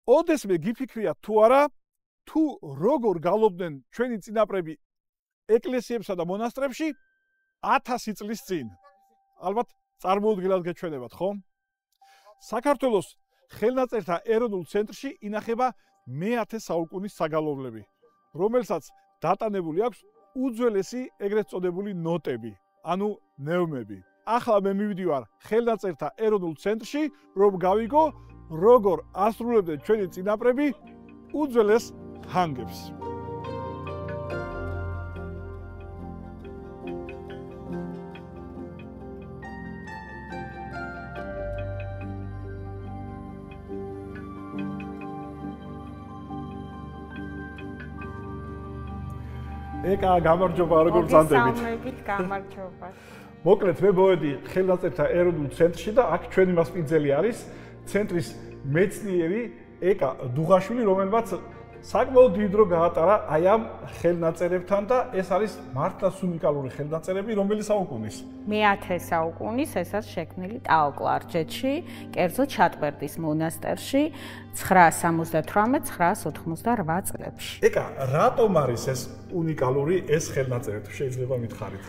ოდესმე გიფიქრია თუ არა, თუ როგორ გალობდნენ ჩვენი წინაპრები ეკლესიებსა და მონასტრებში 1000 წლის წინ. ალბათ წარმოუდგენლად გეჩვენებათ, ხო? საქართველოს ხელნაწერთა ეროვნულ ცენტრში ინახება მე-10 საუკუნის საგალობლები, რომელსაც დატანებული აქვს უძველესი ეგრეთ წოდებული ნოტები, ანუ ნეომები. ახლა მე მივდივარ ხელნაწერთა ეროვნულ ცენტრში, რომ გავიგო, როგორ ასრულებდნენ ჩვენი წინაპრები უძველეს ჰანგებს. ეკა გამარჯობა, როგორ ბრძანდებით? მოგესალმებით, გამარჯობა. მოკლედ მე მოვედი ხელნაწერთა ეროვნულ ცენტრში და აქ ჩვენი მასპინძელი არის ცენტრის მეცნიერი ეკა დუღაშვილი, რომელმაც საკმაოდ დიდ დრო გაატარა აი ამ ხელნაწერებთან და ეს არის მართლაც უნიკალური ხელნაწერები, რომელი საუკუნის? მე-10 საუკუნის, ესაც შექმნილი ტაო-კლარჯეთში, კერძოდ ჩატბერდის მონასტერში 978-988 წლებში. ეკა, რატომ არის ეს უნიკალური ეს ხელნაწერები? შეიძლება მითხარით?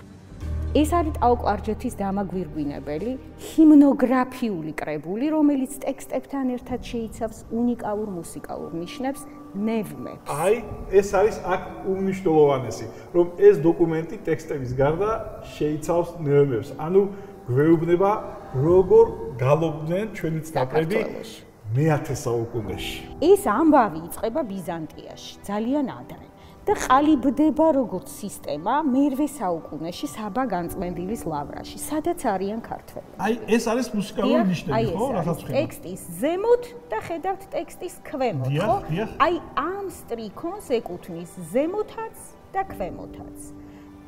ეს არის ტაო-კლარჯეთის დამაგვირგვინებელი ჰიმნოგრაფიული კრებული, რომელიც ტექსტებთან ერთად შეიცავს უნიკალურ მუსიკალურ ნიშნებს, ნევნებს. აი, ეს არის აქ უმნიშვნელოვანესი, რომ ეს დოკუმენტი ტექსტების გარდა შეიცავს ნევნებს. ანუ გვეუბნება, როგორ გალობდნენ ჩვენი წინაპრები მე-10 საუკუნეში. ეს ამბავი იწყება ბიზანტიაში, ძალიან ადრე. და ყალიბდება როგორც სისტემა მე-8 საუკუნეში საბა განწმენდილის ლავრაში, სადაც არიან ქართველები. აი, ეს არის მუსიკალური ნიშნები, ხო? რასაც ხედავთ. ტექსტის ზემოთ და ხედავთ ტექსტის ქვემოთ, ხო? აი, ამ სტრიქონს ეკუთვნის ზემოთაც და ქვემოთაც.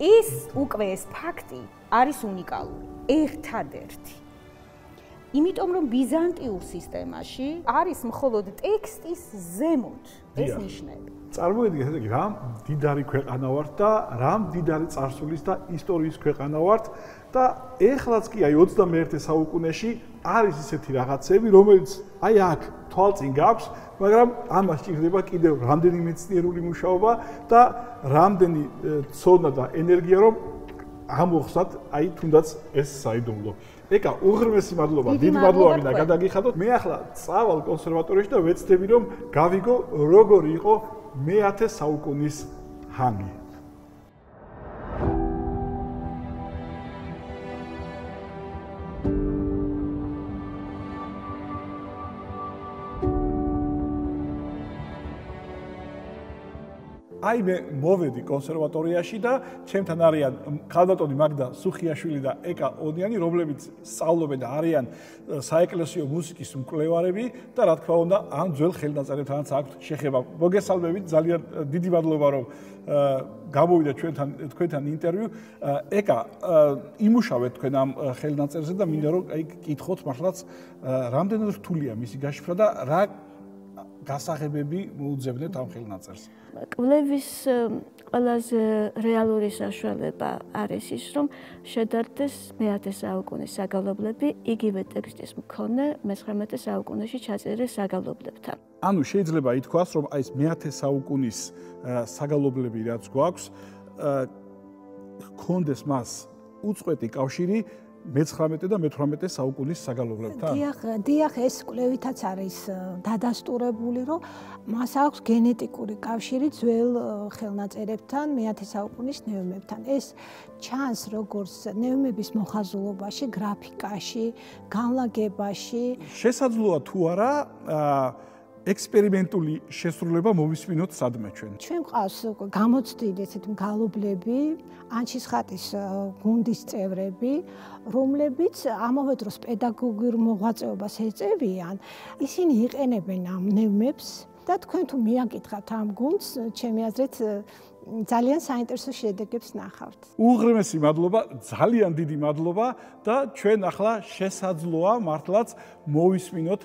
ეს უკვე ეს ფაქტი არის უნიკალური, ერთადერთი. იმიტომ რომ ბიზანტიურ სისტემაში არის მხოლოდ ტექსტის ზემოთ ეს ნიშნები. წარმოიდგინეთ, ესე იგი, რამ დიდარი ქვეყანა ვართ და რამ დიდარი წარსულის და ისტორიის ქვეყანა ვართ და ეხლაც კი აი 21 საუკუნეში არის ისეთი რაღაცები, რომელიც აი აქ თვალწინ გაქვს, მაგრამ ამას სჭირდება კიდევ რამდენი მეცნიერული მუშაობა და რამდენი ცოდნა და ენერგია, რომ ამოხსნათ აი თუნდაც ეს საიდუმლო. ეკა, უღრმესი მადლობა, დიდი მადლობა მინდა გადაგიხადოთ. მე ახლა წავალ კონსერვატორიაში და ვეცდები, რომ გავიგო, როგორი იყო მე-10 საუკუნის ჰანგი. აი მე მოვედი კონსერვატორიაში და ჩემთან არიან ქალბატონი მაგდა სუხიაშვილი და ეკა ონიანი, რომლებიც სწავლობენ და არიან საეკლესიო მუსიკის მკვლევარები და რა თქმა უნდა ამ ძველ ხელნაწერებთანაც აქვთ შეხება. მოგესალმებით, ძალიან დიდი მადლობა რომ გამოვიდა თქვენთან ინტერვიუ. ეკა, იმუშავეთ თქვენ ამ ხელნაწერზე და მინდა რომ აი გკითხოთ მართლაც რამდენად რთულია მისი გაშიფრვა და რა გასაღებები მოუძებნეთ ამ ხელნაწერს? კვლევის ყველაზე რეალური საშუალება არის ის, რომ შედარდეს მე-10 საუკუნის საგალობლები იგივე ტექსტის მქონე მე-19 საუკუნეში ჩაწერილ საგალობლებთან. ანუ შეიძლება ითქვას, რომ აი ეს მე-10 საუკუნის საგალობლები რაც გვაქვს, ჰქონდეს მას უწყვეტი კავშირი მე-19 და მე-18 საუკუნის საგალობლებთან? დიახ, ეს კვლევითაც არის დადასტურებული, რომ მას აქვს გენეტიკური კავშირი ძველ ხელნაწერებთან, მე-10 საუკუნის ნევნებთან. ეს ჩანს როგორც ნევნების მოხაზულობაში, გრაფიკაში, განლაგებაში. შესაძლოა თუ არა ექსპერიმენტული შესრულება მოვისმინოთ სადმე ჩვენ. ჩვენ ყავს გამოცდილი ესეთი მგალობლები, ანჩისხატის გუნდის წევრები, რომლებიც ამავე დროს პედაგოგიურ მოღვაწეობას ეწევიან. ისინი იყენებენ ამ ნევნებს და თქვენ თუ მიაკითხავთ ამ გუნდს, ჩემი აზრით ძალიან საინტერესო შედეგებს ნახავთ. უღრმესი მადლობა, ძალიან დიდი მადლობა და ჩვენ ახლა შესაძლოა მართლაც მოვისმინოთ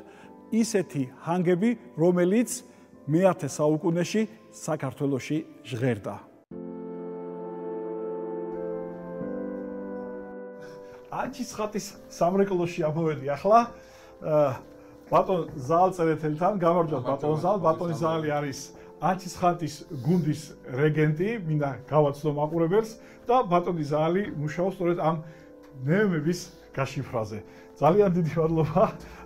ისეთი ჰანგები, რომელიც მე-10 საუკუნეში საქართველოში ჟღერდა. ანჩისხატის სამრეკლოში ამოვედი ახლა. ბატონ ზალწერეთელთან გამარჯობათ ბატონ ზალ, ბატონი ზალი არის ანჩისხანტის გუნდის რეგენტი, მინდა გავაცნო მაყურებელს და ბატონი ზალი მუშაობს სწორედ ამ ნეომების გაშიფრაზე. ძალიან დიდი მადლობა,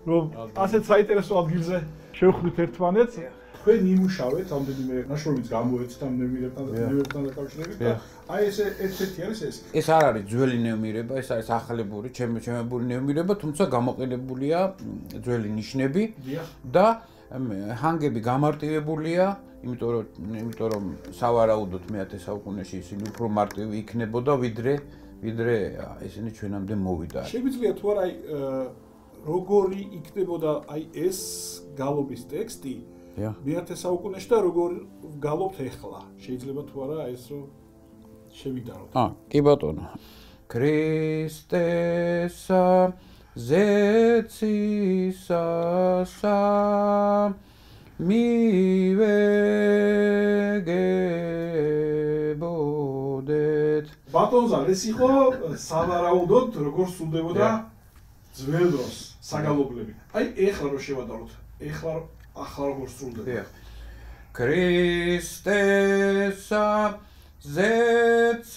რომ ასეთ საინტერესო ადგილზე შევხვდით ერთმანეთს. თქვენ იმუშავეთ, ამდენიმე ნაშრომიც გამოეცთ ამ ნეომებთან დაკავშირებით და აი ეს ერთ-ერთი არის ეს. ეს არ არის ძველი ნეომირება, ეს არის ახალებული, ჩემებული ნეომირება, თუმცა გამოყენებულია ძველი ნიშნები და ჰანგები გამარტივებულია, იმიტომ რომ სავარაუდოდ მე-10 საუკუნეში ისინი უფრო მარტივი იქნებოდა ვიდრე ისინი ჩვენამდე მოვიდა. შეგვიძლია თუ არა როგორი იქნებოდა აი ეს გალობის ტექსტი მე-10 საუკუნეში და როგორ გალობთ ეხლა? შეიძლება თუ არა ეს რომ შევიდაროთ. კი ბატონო. ქრისტესა ზეცისასა მივეგებოდეთ. ბატონზალ ეს იყო სავარაუდოდ როგორ სრულდებოდა ძველ დროს საგალობლები. აი ეხლა რომ შევადაროთ. ახლა როგორ სრულდება? ქრისტესა ზეცისასა